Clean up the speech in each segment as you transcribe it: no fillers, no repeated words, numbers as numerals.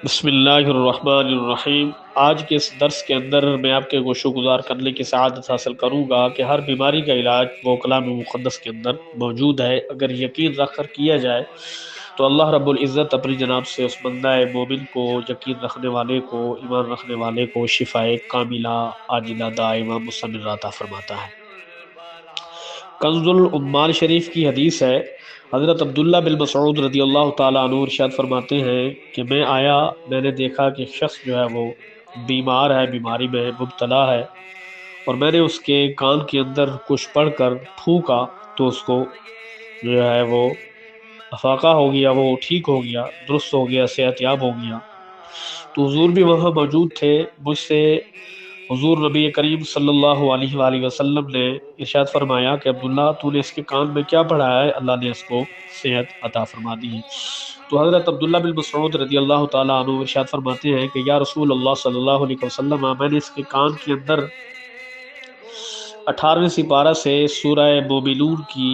بسم اللہ الرحمن الرحیم۔ آج کے اس درس کے اندر میں آپ کے گوشو گزار کرنے کی سعادت حاصل کروں گا کہ ہر بیماری کا علاج وہ کلام مقدس کے اندر موجود ہے۔ اگر یقین رکھ کر کیا جائے تو اللہ رب العزت اپنی جناب سے اس بندہ مومن کو، یقین رکھنے والے کو، ایمان رکھنے والے کو شفائے کاملہ عاجلہ دائمہ مستمرہ عطا فرماتا ہے۔ کنز العمال شریف کی حدیث ہے، حضرت عبداللہ بن مسعود رضی اللہ تعالیٰ عنہ ارشاد فرماتے ہیں کہ میں نے دیکھا کہ ایک شخص جو ہے وہ بیمار ہے، بیماری میں مبتلا ہے، اور میں نے اس کے کان کے اندر کچھ پڑھ کر پھونکا تو اس کو جو ہے وہ افاقہ ہو گیا، وہ ٹھیک ہو گیا، درست ہو گیا، صحت یاب ہو گیا۔ تو حضور بھی وہاں موجود تھے۔ مجھ سے حضور نبی کریم صلی اللہ علیہ وآلہ وسلم نے ارشاد فرمایا کہ عبداللہ تو نے اس کے کان میں کیا پڑھا ہے؟ اللہ نے اس کو صحت عطا فرما دی ہے۔ تو حضرت عبداللہ بن مسعود رضی اللہ تعالیٰ عنہ ارشاد فرماتے ہیں کہ یا رسول اللہ صلی اللہ علیہ وسلم، میں نے اس کے کان کے اندر 18ویں سپارہ سے سورہ مومنون کی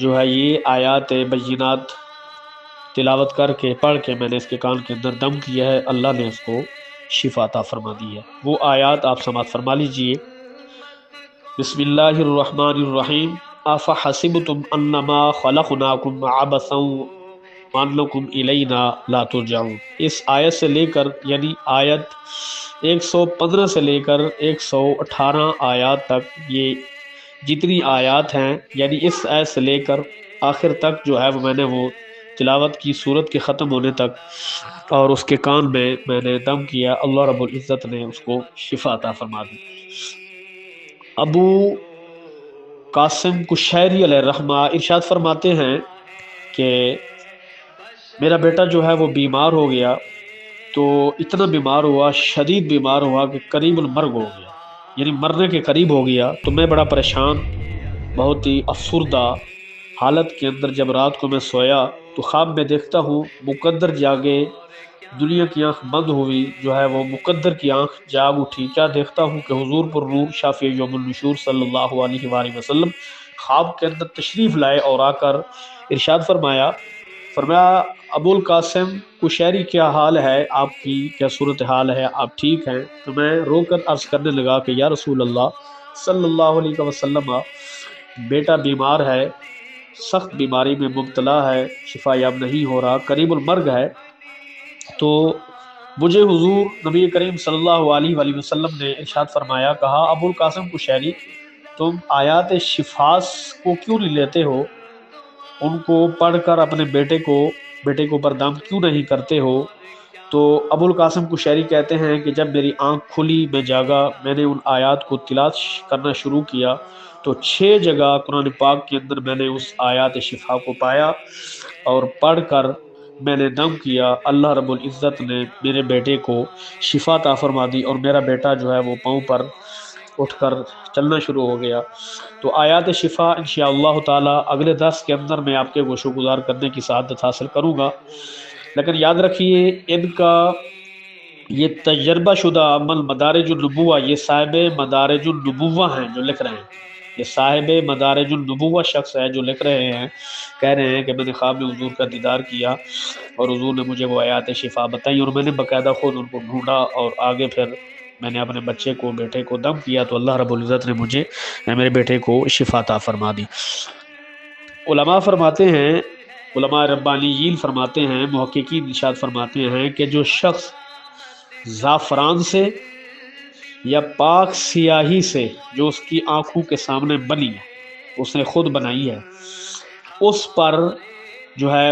جو ہے یہ آیات بینات تلاوت کر کے پڑھ کے میں نے اس کے کان کے اندر دم کیا ہے، اللہ نے اس کو شفا عطا فرما دی ہے۔ وہ آیات آپ سماعت فرما لیجئے۔ بسم اللہ الرحمن الرحیم، افحسبتم انما خلقناکم عبثا وانکم الینا لا ترجعون۔ اس آیت سے لے کر یعنی آیت 115 سے لے کر 118 آیات تک، یہ جتنی آیات ہیں یعنی اس آیت سے لے کر آخر تک جو ہے وہ میں نے وہ تلاوت کی سورت کے ختم ہونے تک، اور اس کے کان میں نے دم کیا، اللہ رب العزت نے اس کو شفا عطا فرما دی۔ ابو قاسم کشیری علیہ الرحمہ ارشاد فرماتے ہیں کہ میرا بیٹا جو ہے وہ بیمار ہو گیا، تو اتنا بیمار ہوا، شدید بیمار ہوا کہ قریب المرگ ہو گیا، یعنی مرنے کے قریب ہو گیا۔ تو میں بڑا پریشان، بہت ہی افسردہ حالت کے اندر جب رات کو میں سویا تو خواب میں دیکھتا ہوں مقدر جاگے، دنیا کی آنکھ بند ہوئی، جو ہے وہ مقدر کی آنکھ جاگ اٹھی۔ کیا دیکھتا ہوں کہ حضور پر نور شافع یوم النشور صلی اللہ علیہ وآلہ وسلم خواب کے اندر تشریف لائے اور آ کر ارشاد فرمایا ابو القاسم کشیری کیا حال ہے آپ کی، کیا صورتحال ہے، آپ ٹھیک ہیں؟ تو میں رو کر عرض کرنے لگا کہ یا رسول اللہ صلی اللہ علیہ وسلم، بیٹا بیمار ہے، سخت بیماری میں مبتلا ہے، شفا یاب نہیں ہو رہا، قریب المرگ ہے۔ تو مجھے حضور نبی کریم صلی اللہ علیہ وآلہ وسلم نے ارشاد فرمایا، کہا ابو القاسم کشیری، تم آیات شفا کو کیوں نہیں لیتے ہو؟ ان کو پڑھ کر اپنے بیٹے کو بردام کیوں نہیں کرتے ہو؟ تو ابو القاسم کشیری کہتے ہیں کہ جب میری آنکھ کھلی، میں جاگا، میں نے ان آیات کو تلاوت کرنا شروع کیا تو 6 جگہ قرآن پاک کے اندر میں نے اس آیات شفا کو پایا، اور پڑھ کر میں نے دم کیا، اللہ رب العزت نے میرے بیٹے کو شفا عطا فرما دی، اور میرا بیٹا جو ہے وہ پاؤں پر اٹھ کر چلنا شروع ہو گیا۔ تو آیات شفا انشاءاللہ تعالی اگلے درس کے اندر میں آپ کے گوشو گزار کرنے کی سعادت حاصل کروں گا، لیکن یاد رکھیے ان کا یہ تجربہ شدہ عمل مدارج النبوہ، یہ صاحب مدارج النبوہ ہیں جو لکھ رہے ہیں، یہ صاحب مدارج النبوہ شخص ہے جو لکھ رہے ہیں، کہہ رہے ہیں کہ میں نے خواب میں حضور کا دیدار کیا اور حضور نے مجھے وہ آیات شفا بتائی، اور میں نے باقاعدہ خود ان کو ڈھونڈا، اور آگے پھر میں نے اپنے بیٹے کو دم کیا تو اللہ رب العزت نے میرے بیٹے کو شفا عطا فرما دی۔ علماء فرماتے ہیں، علماء ربانیین فرماتے ہیں، محققین ارشاد فرماتے ہیں کہ جو شخص زعفران سے یا پاک سیاہی سے جو اس کی آنکھوں کے سامنے بنی ہے، اس نے خود بنائی ہے، اس پر جو ہے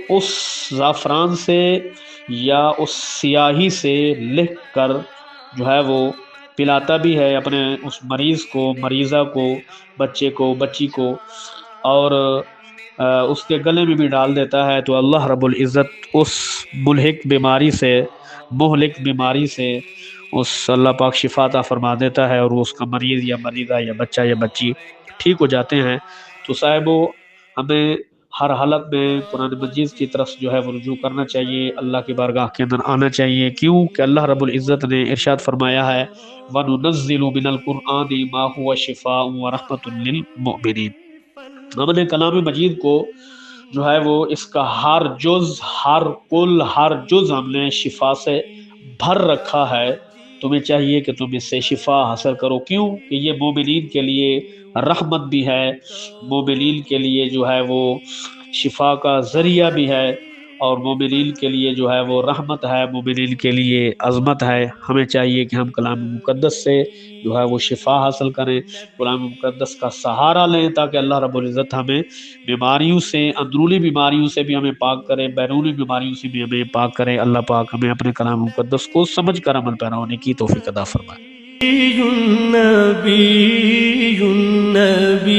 اس زعفران سے یا اس سیاہی سے لکھ کر جو ہے وہ پلاتا بھی ہے اپنے اس مریض کو، مریضہ کو، بچے کو، بچی کو، اور اس کے گلے میں بھی ڈال دیتا ہے، تو اللہ رب العزت اس مہلک بیماری سے اس اللہ پاک شفا عطا فرما دیتا ہے، اور اس کا مریض یا مریضہ یا بچہ یا بچی ٹھیک ہو جاتے ہیں۔ تو صاحبو، ہمیں ہر حالت میں قرآن مجید کی طرف جو ہے وہ رجوع کرنا چاہیے، اللہ کی بارگاہ کے اندر آنا چاہیے، کیوں کہ اللہ رب العزت نے ارشاد فرمایا ہے وَنُنَزِّلُ مِنَ الْقُرْآنِ مَا هُوَ شِفَاءٌ وَرَحْمَةٌ لِّلْمُؤْمِنِينَ۔ ہم نے کلام مجید کو جو ہے وہ اس کا ہر جز، ہر کل، ہر جز ہم نے شفا سے بھر رکھا ہے۔ تمہیں چاہیے کہ تم اس سے شفا حاصل کرو، کیوں کہ یہ مومنین کے لیے رحمت بھی ہے، مومنین کے لیے جو ہے وہ شفا کا ذریعہ بھی ہے، اور مومنین کے لیے جو ہے وہ رحمت ہے، مومنین کے لیے عظمت ہے۔ ہمیں چاہیے کہ ہم کلام مقدس سے جو ہے وہ شفا حاصل کریں، کلام مقدس کا سہارا لیں، تاکہ اللہ رب العزت ہمیں بیماریوں سے، اندرونی بیماریوں سے بھی ہمیں پاک کرے، بیرونی بیماریوں سے بھی ہمیں پاک کرے۔ اللہ پاک ہمیں اپنے کلام مقدس کو سمجھ کر عمل پیرا ہونے کی توفیق عطا فرمائے۔ النبی